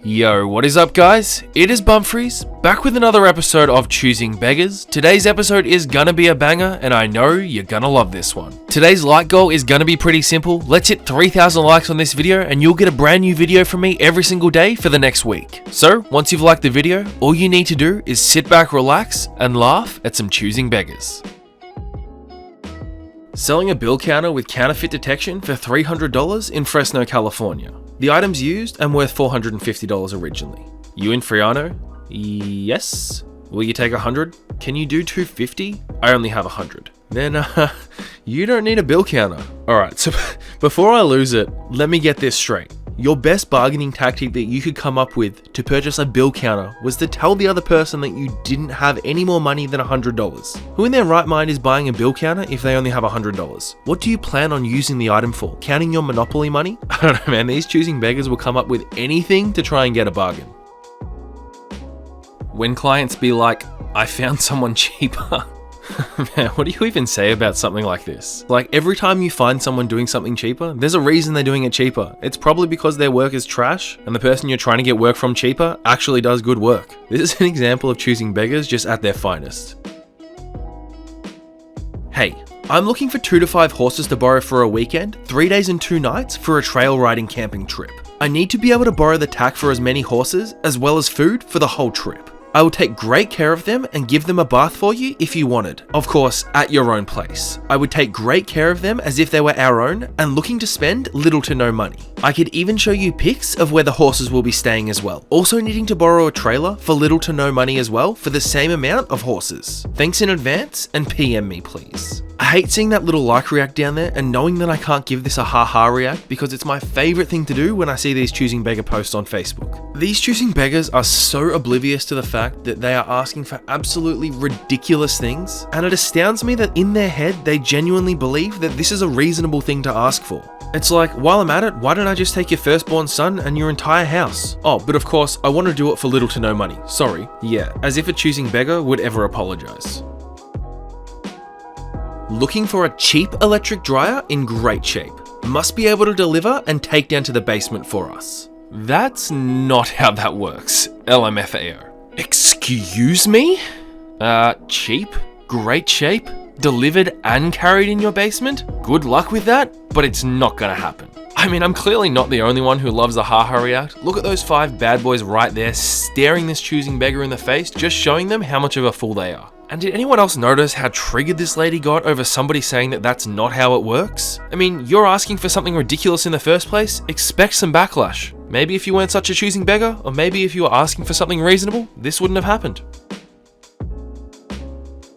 Yo, what is up guys? It is Bumfris, back with another episode of Choosing Beggars. Today's episode is gonna be a banger, and I know you're gonna love this one. Today's like goal is gonna be pretty simple. Let's hit 3,000 likes on this video, and you'll get a brand new video from me every single day for the next week. So, once you've liked the video, all you need to do is sit back, relax, and laugh at some Choosing Beggars. Selling a bill counter with counterfeit detection for $300 in Fresno, California. The item's used and worth $450 originally. You in Friano? Yes. Will you take 100? Can you do 250? I only have 100. Then, you don't need a bill counter. Alright, so before I lose it, let me get this straight. Your best bargaining tactic that you could come up with to purchase a bill counter was to tell the other person that you didn't have any more money than $100. Who in their right mind is buying a bill counter if they only have $100? What do you plan on using the item for? Counting your Monopoly money? I don't know, man. These Choosing Beggars will come up with anything to try and get a bargain. When clients be like, I found someone cheaper. Man, what do you even say about something like this? Like, every time you find someone doing something cheaper, there's a reason they're doing it cheaper. It's probably because their work is trash, and the person you're trying to get work from cheaper actually does good work. This is an example of Choosing Beggars just at their finest. Hey, I'm looking for 2 to 5 horses to borrow for a weekend, 3 days and 2 nights for a trail riding camping trip. I need to be able to borrow the tack for as many horses, as well as food for the whole trip. I will take great care of them and give them a bath for you if you wanted. Of course, at your own place. I would take great care of them as if they were our own and looking to spend little to no money. I could even show you pics of where the horses will be staying as well. Also needing to borrow a trailer for little to no money as well for the same amount of horses. Thanks in advance and PM me please. I hate seeing that little like react down there and knowing that I can't give this a haha react because it's my favorite thing to do when I see these Choosing Beggar posts on Facebook. These Choosing Beggars are so oblivious to the fact that they are asking for absolutely ridiculous things, and it astounds me that in their head they genuinely believe that this is a reasonable thing to ask for. It's like, while I'm at it, why don't I just take your firstborn son and your entire house? Oh, but of course, I want to do it for little to no money. Sorry. Yeah, as if a Choosing Beggar would ever apologize. Looking for a cheap electric dryer in great shape. Must be able to deliver and take down to the basement for us. That's not how that works. LMFAO. Excuse me? Cheap? Great shape? Delivered and carried in your basement? Good luck with that, but it's not gonna happen. I mean, I'm clearly not the only one who loves a haha react. Look at those 5 bad boys right there staring this Choosing Beggar in the face, just showing them how much of a fool they are. And did anyone else notice how triggered this lady got over somebody saying that that's not how it works? I mean, you're asking for something ridiculous in the first place, expect some backlash. Maybe if you weren't such a Choosing Beggar, or maybe if you were asking for something reasonable, this wouldn't have happened.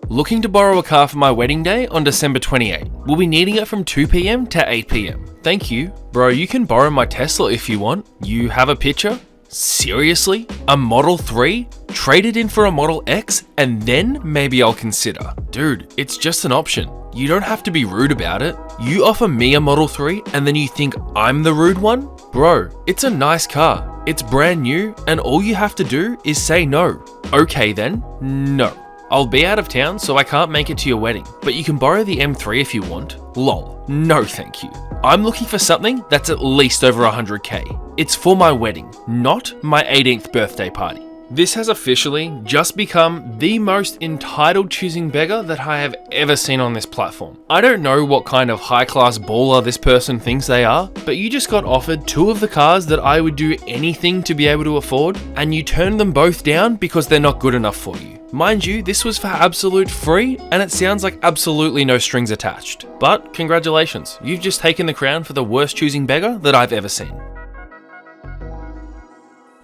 Looking to borrow a car for my wedding day on December 28. We'll be needing it from 2 PM to 8 PM. Thank you. Bro, you can borrow my Tesla if you want. You have a picture? Seriously? A Model 3? Trade it in for a Model X and then maybe I'll consider. Dude, it's just an option. You don't have to be rude about it. You offer me a Model 3 and then you think I'm the rude one? Bro, it's a nice car. It's brand new and all you have to do is say no. Okay then, no. I'll be out of town so I can't make it to your wedding, but you can borrow the M3 if you want. Lol, no thank you. I'm looking for something that's at least over 100k. It's for my wedding, not my 18th birthday party. This has officially just become the most entitled Choosing Beggar that I have ever seen on this platform. I don't know what kind of high-class baller this person thinks they are, but you just got offered 2 of the cars that I would do anything to be able to afford, and you turned them both down because they're not good enough for you. Mind you, this was for absolute free, and it sounds like absolutely no strings attached. But congratulations, you've just taken the crown for the worst Choosing Beggar that I've ever seen.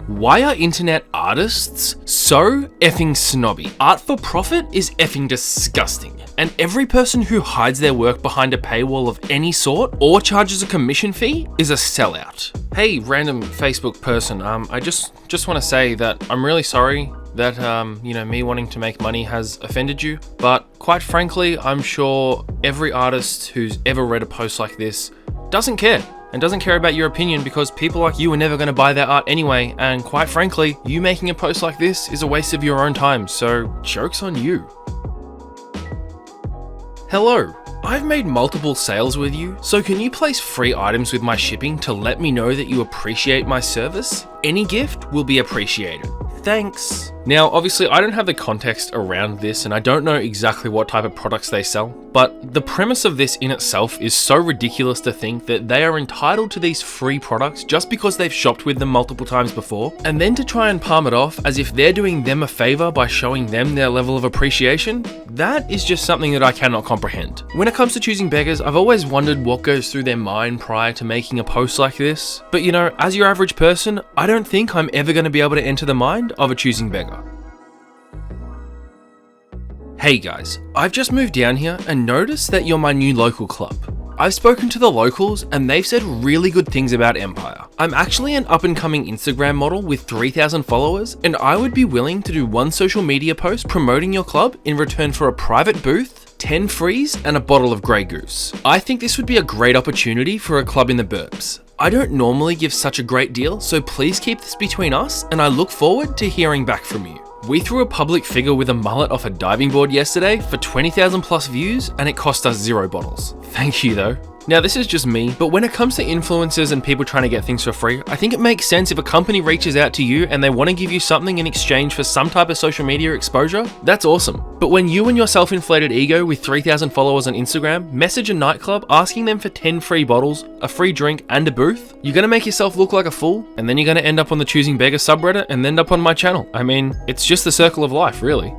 Why are internet artists so effing snobby? Art for profit is effing disgusting. And every person who hides their work behind a paywall of any sort or charges a commission fee is a sellout. Hey, random Facebook person, I just want to say that I'm really sorry that, me wanting to make money has offended you. But quite frankly, I'm sure every artist who's ever read a post like this doesn't care. And doesn't care about your opinion because people like you are never going to buy their art anyway, and quite frankly, you making a post like this is a waste of your own time, so joke's on you. Hello, I've made multiple sales with you, so can you place free items with my shipping to let me know that you appreciate my service? Any gift will be appreciated. Thanks. Now, obviously, I don't have the context around this and I don't know exactly what type of products they sell, but the premise of this in itself is so ridiculous to think that they are entitled to these free products just because they've shopped with them multiple times before, and then to try and palm it off as if they're doing them a favor by showing them their level of appreciation, that is just something that I cannot comprehend. When it comes to choosing beggars, I've always wondered what goes through their mind prior to making a post like this, but you know, as your average person, I don't think I'm ever going to be able to enter the mind of a choosing beggar. Hey guys, I've just moved down here and noticed that you're my new local club. I've spoken to the locals and they've said really good things about Empire. I'm actually an up and coming Instagram model with 3,000 followers and I would be willing to do one social media post promoting your club in return for a private booth, 10 frees and a bottle of Grey Goose. I think this would be a great opportunity for a club in the burbs. I don't normally give such a great deal, so please keep this between us and I look forward to hearing back from you. We threw a public figure with a mullet off a diving board yesterday for 20,000 plus views and it cost us 0 bottles. Thank you though. Now this is just me, but when it comes to influencers and people trying to get things for free, I think it makes sense if a company reaches out to you and they want to give you something in exchange for some type of social media exposure, that's awesome. But when you and your self-inflated ego with 3,000 followers on Instagram message a nightclub asking them for 10 free bottles, a free drink and a booth, you're going to make yourself look like a fool and then you're going to end up on the Choosing Beggars subreddit and end up on my channel. I mean, it's just the circle of life, really.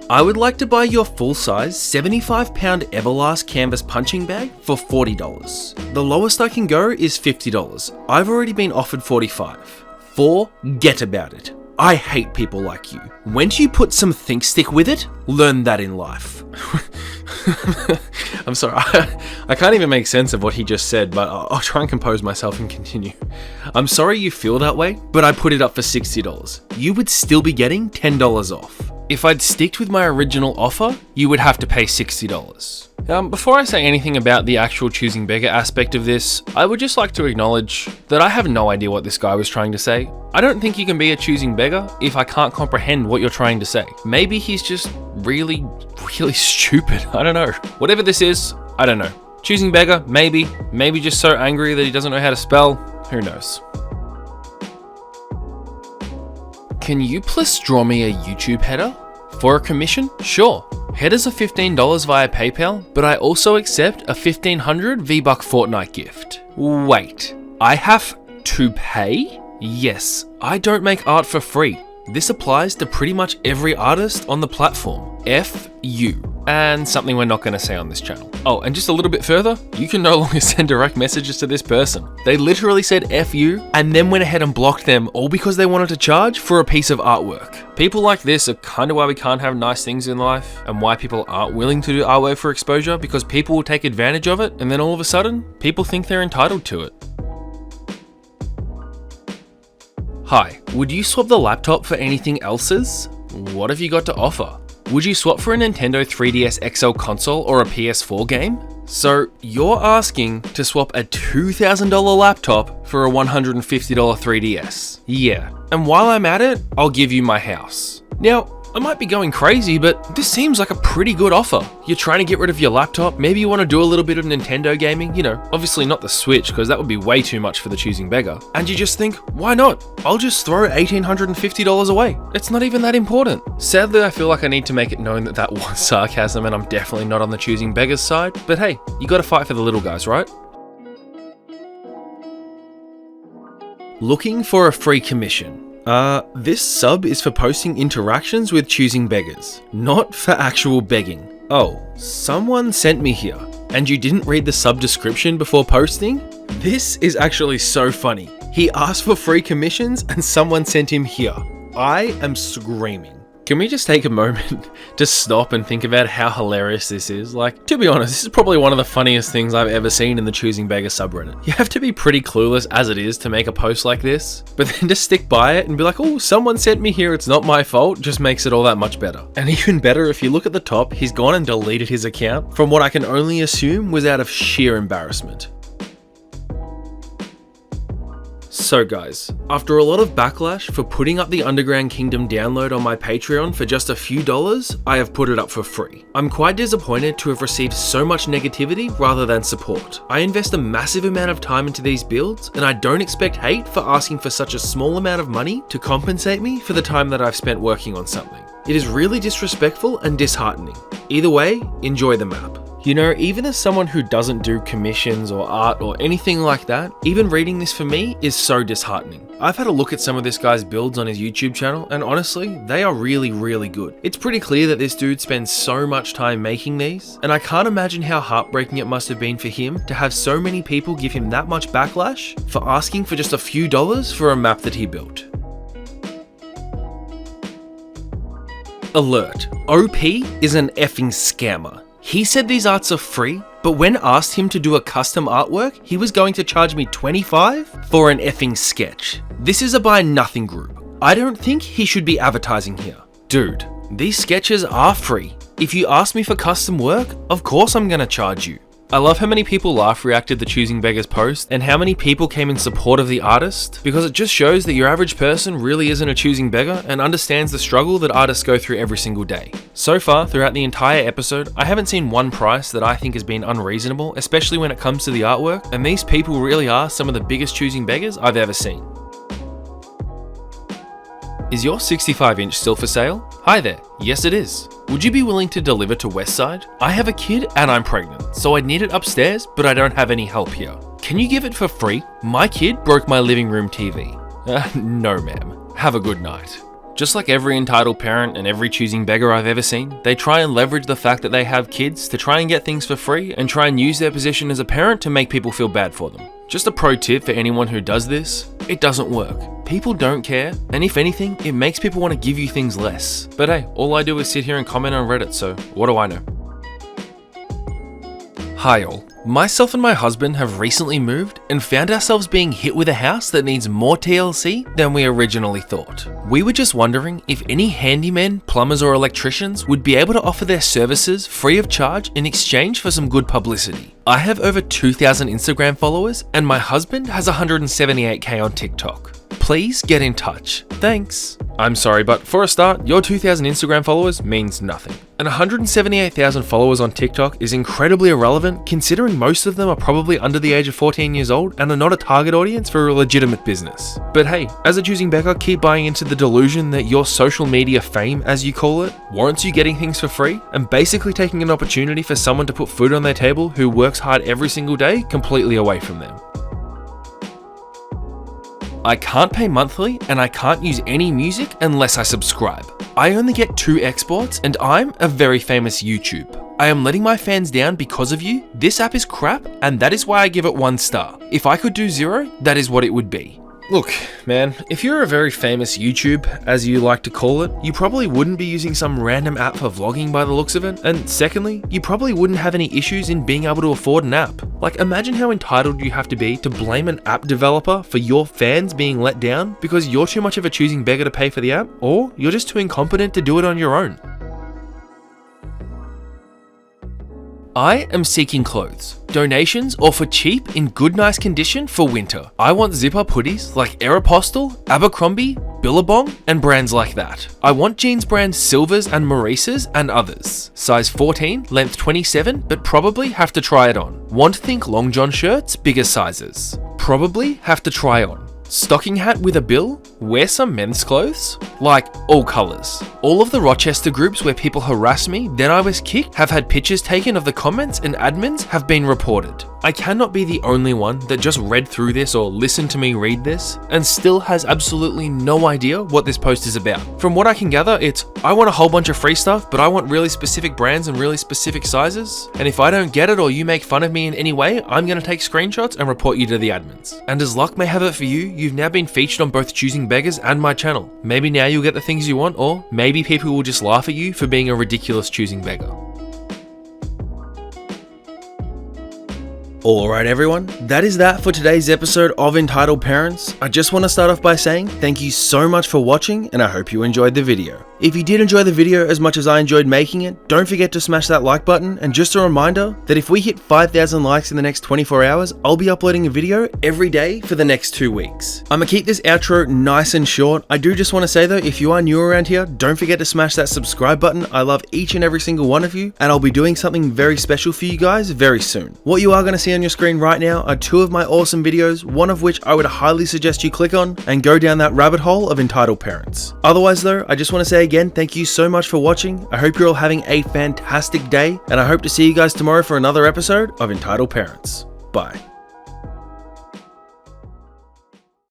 I would like to buy your full-size 75-pound Everlast canvas punching bag for $40. The lowest I can go is $50. I've already been offered $45. Forget about it. I hate people like you. When do you put some think stick with it? Learn that in life. I'm sorry, I can't even make sense of what he just said, but I'll try and compose myself and continue. I'm sorry you feel that way, but I put it up for $60. You would still be getting $10 off. If I'd sticked with my original offer, you would have to pay $60. Before I say anything about the actual choosing beggar aspect of this, I would just like to acknowledge that I have no idea what this guy was trying to say. I don't think you can be a choosing beggar if I can't comprehend what you're trying to say. Maybe he's just really stupid. I don't know. Whatever this is, I don't know. Choosing beggar, maybe just so angry that he doesn't know how to spell. Who knows? Can you please draw me a YouTube header? For a commission? Sure. Headers are $15 via PayPal, but I also accept a 1500 V-Buck Fortnite gift. Wait, I have to pay? Yes, I don't make art for free. This applies to pretty much every artist on the platform. F you. And something we're not going to say on this channel. Oh, and just a little bit further, you can no longer send direct messages to this person. They literally said F you and then went ahead and blocked them all because they wanted to charge for a piece of artwork. People like this are kind of why we can't have nice things in life and why people aren't willing to do artwork for exposure, because people will take advantage of it and then all of a sudden, people think they're entitled to it. Hi, would you swap the laptop for anything else's? What have you got to offer? Would you swap for a Nintendo 3DS XL console or a PS4 game? So you're asking to swap a $2,000 laptop for a $150 3DS. Yeah, and while I'm at it, I'll give you my house. Now, I might be going crazy, but this seems like a pretty good offer. You're trying to get rid of your laptop, maybe you want to do a little bit of Nintendo gaming, you know, obviously not the Switch because that would be way too much for the choosing beggar. And you just think, why not? I'll just throw $1,850 away. It's not even that important. Sadly, I feel like I need to make it known that that was sarcasm and I'm definitely not on the choosing beggar's side. But hey, you gotta fight for the little guys, right? Looking for a free commission. This sub is for posting interactions with choosing beggars, not for actual begging. Oh, someone sent me here, and you didn't read the sub description before posting? This is actually so funny. He asked for free commissions and someone sent him here. I am screaming. Can we just take a moment to stop and think about how hilarious this is? Like, to be honest, this is probably one of the funniest things I've ever seen in the Choosing Beggar subreddit. You have to be pretty clueless as it is to make a post like this, but then to stick by it and be like, oh, someone sent me here, it's not my fault, just makes it all that much better. And even better, if you look at the top, he's gone and deleted his account from what I can only assume was out of sheer embarrassment. So guys, after a lot of backlash for putting up the Underground Kingdom download on my Patreon for just a few dollars, I have put it up for free. I'm quite disappointed to have received so much negativity rather than support. I invest a massive amount of time into these builds, and I don't expect hate for asking for such a small amount of money to compensate me for the time that I've spent working on something. It is really disrespectful and disheartening. Either way, enjoy the map. You know, even as someone who doesn't do commissions or art or anything like that, even reading this for me is so disheartening. I've had a look at some of this guy's builds on his YouTube channel, and honestly, they are really good. It's pretty clear that this dude spends so much time making these, and I can't imagine how heartbreaking it must have been for him to have so many people give him that much backlash for asking for just a few dollars for a map that he built. Alert, OP is an effing scammer. He said these arts are free, but when asked him to do a custom artwork, he was going to charge me $25 for an effing sketch. This is a buy nothing group. I don't think he should be advertising here. Dude, these sketches are free. If you ask me for custom work, of course I'm gonna charge you. I love how many people laugh reacted to the Choosing Beggars post and how many people came in support of the artist, because it just shows that your average person really isn't a choosing beggar and understands the struggle that artists go through every single day. So far, throughout the entire episode, I haven't seen one price that I think has been unreasonable, especially when it comes to the artwork, and these people really are some of the biggest choosing beggars I've ever seen. Is your 65-inch still for sale? Hi there, yes it is. Would you be willing to deliver to Westside? I have a kid and I'm pregnant, so I need it upstairs, but I don't have any help here. Can you give it for free? My kid broke my living room TV. No ma'am. Have a good night. Just like every entitled parent and every choosing beggar I've ever seen, they try and leverage the fact that they have kids to try and get things for free and try and use their position as a parent to make people feel bad for them. Just a pro tip for anyone who does this, it doesn't work. People don't care, and if anything, it makes people want to give you things less. But hey, all I do is sit here and comment on Reddit, so what do I know? Hi all. Myself and my husband have recently moved and found ourselves being hit with a house that needs more TLC than we originally thought. We were just wondering if any handymen, plumbers or electricians would be able to offer their services free of charge in exchange for some good publicity. I have over 2,000 Instagram followers and my husband has 178k on TikTok. Please get in touch. Thanks. I'm sorry, but for a start, your 2,000 Instagram followers means nothing. And 178,000 followers on TikTok is incredibly irrelevant considering most of them are probably under the age of 14 years old and are not a target audience for a legitimate business. But hey, as a choosing beggar, keep buying into the delusion that your social media fame, as you call it, warrants you getting things for free and basically taking an opportunity for someone to put food on their table who works hard every single day completely away from them. I can't pay monthly and I can't use any music unless I subscribe. I only get 2 exports and I'm a very famous YouTube. I am letting my fans down because of you. This app is crap and that is why I give it 1 star. If I could do 0, that is what it would be. Look, man, if you're a very famous YouTube, as you like to call it, you probably wouldn't be using some random app for vlogging by the looks of it. And secondly, you probably wouldn't have any issues in being able to afford an app. Like, imagine how entitled you have to be to blame an app developer for your fans being let down because you're too much of a choosing beggar to pay for the app, or you're just too incompetent to do it on your own. I am seeking clothes, donations or for cheap in good nice condition for winter. I want zip-up hoodies like Aeropostale, Abercrombie, Billabong and brands like that. I want jeans brand Silvers and Maurices and others. Size 14, length 27, but probably have to try it on. Want think Long John shirts, bigger sizes. Probably have to try on. Stocking hat with a bill, wear some men's clothes, like all colours. All of the Rochester groups where people harass me, then I was kicked, have had pictures taken of the comments and admins have been reported. I cannot be the only one that just read through this or listened to me read this and still has absolutely no idea what this post is about. From what I can gather, it's, I want a whole bunch of free stuff, but I want really specific brands and really specific sizes. And if I don't get it or you make fun of me in any way, I'm going to take screenshots and report you to the admins. And as luck may have it for you, you've now been featured on both Choosing Beggars and my channel. Maybe now you'll get the things you want, or maybe people will just laugh at you for being a ridiculous choosing beggar. Alright everyone, that is that for today's episode of Entitled Parents. I just want to start off by saying thank you so much for watching and I hope you enjoyed the video. If you did enjoy the video as much as I enjoyed making it, don't forget to smash that like button, and just a reminder that if we hit 5,000 likes in the next 24 hours, I'll be uploading a video every day for the next 2 weeks. I'm gonna keep this outro nice and short. I do just want to say though, if you are new around here, don't forget to smash that subscribe button. I love each and every single one of you, and I'll be doing something very special for you guys very soon. What you are going to see on your screen right now are 2 of my awesome videos, one of which I would highly suggest you click on and go down that rabbit hole of entitled parents. Otherwise though, I just want to say again, thank you so much for watching. I hope you're all having a fantastic day, and I hope to see you guys tomorrow for another episode of Entitled Parents. Bye.